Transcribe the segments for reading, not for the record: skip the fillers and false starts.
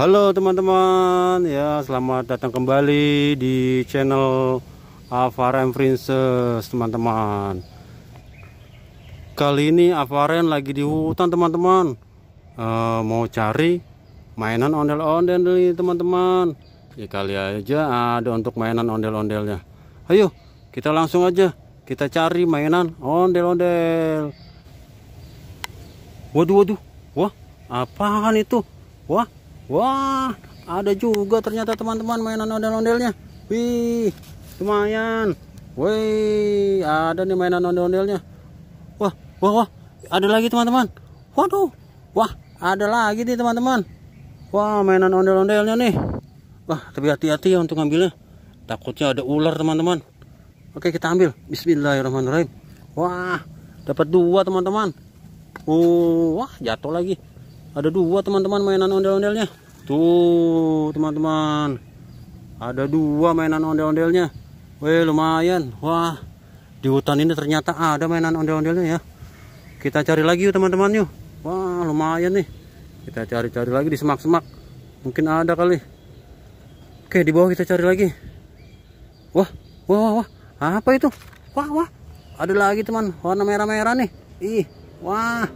Halo teman-teman, ya selamat datang kembali di channel Avaren Princess teman-teman. Kali ini Avaren lagi di hutan teman-teman, mau cari mainan ondel-ondel nih teman-teman. Ya kali aja ada untuk mainan ondel-ondelnya. Ayo kita langsung aja kita cari mainan ondel-ondel. Waduh, wah apaan itu? Wah, ada juga ternyata teman-teman mainan ondel-ondelnya. Wih, lumayan. Wih, ada nih mainan ondel-ondelnya. Wah, ada lagi teman-teman. Waduh, wah, ada lagi nih teman-teman. Wah, mainan ondel-ondelnya nih. Wah, tapi hati-hati ya untuk ngambilnya. Takutnya ada ular teman-teman. Oke, kita ambil. Bismillahirrahmanirrahim. Wah, dapat dua teman-teman. Wah, jatuh lagi. Ada dua teman-teman mainan ondel-ondelnya. Tuh teman-teman, ada dua mainan ondel-ondelnya. Wih lumayan. Wah, di hutan ini ternyata ada mainan ondel-ondelnya ya. Kita cari lagi yuk teman-teman yuk. Wah lumayan nih. Kita cari-cari lagi di semak-semak. Mungkin ada kali. Oke, di bawah kita cari lagi. Wah, apa itu? Wah, ada lagi teman, warna merah-merah nih. Wah,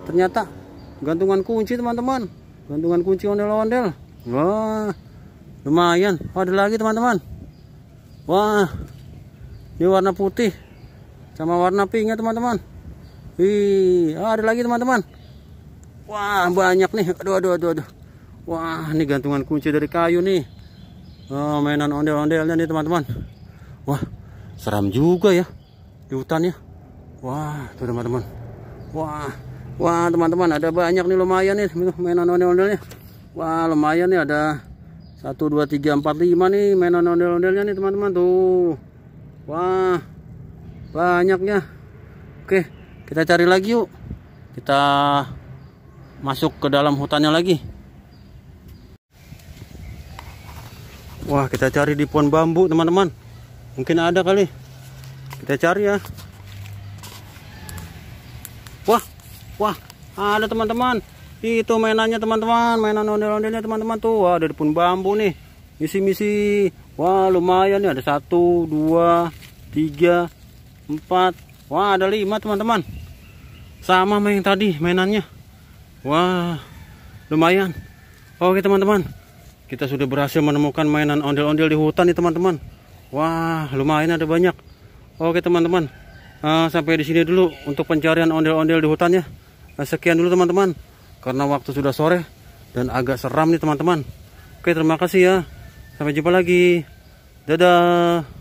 ternyata gantungan kunci teman-teman, gantungan kunci ondel-ondel. Wah lumayan. Ada lagi teman-teman. Wah, ini warna putih sama warna pink ya teman-teman. Ada lagi teman-teman. Wah banyak nih. Aduh. Wah, ini gantungan kunci dari kayu nih. Mainan ondel-ondelnya nih teman-teman. Wah, seram juga ya di hutan ya. Wah tuh teman-teman. Wah teman-teman, ada banyak nih, lumayan nih mainan ondel-ondelnya. Wah lumayan nih, ada 1, 2, 3, 4, 5 nih mainan ondel-ondelnya nih teman-teman tuh. Wah banyaknya. Oke, kita cari lagi yuk. Kita masuk ke dalam hutannya lagi. Wah, kita cari di pohon bambu teman-teman. Mungkin ada kali. Kita cari ya. Wah, ada teman-teman. Itu mainannya teman-teman, mainan ondel-ondelnya teman-teman tuh. Wah, ada di pohon bambu nih. Misi. Wah, lumayan nih, ada 1, 2, 3, 4. Wah, ada 5 teman-teman. Sama sama yang tadi mainannya. Wah, lumayan. Oke teman-teman, kita sudah berhasil menemukan mainan ondel-ondel di hutan nih teman-teman. Wah, lumayan ada banyak. Oke teman-teman, sampai di sini dulu untuk pencarian ondel-ondel di hutan ya. Sekian dulu teman-teman, karena waktu sudah sore dan agak seram nih teman-teman. Oke, terima kasih ya. Sampai jumpa lagi. Dadah.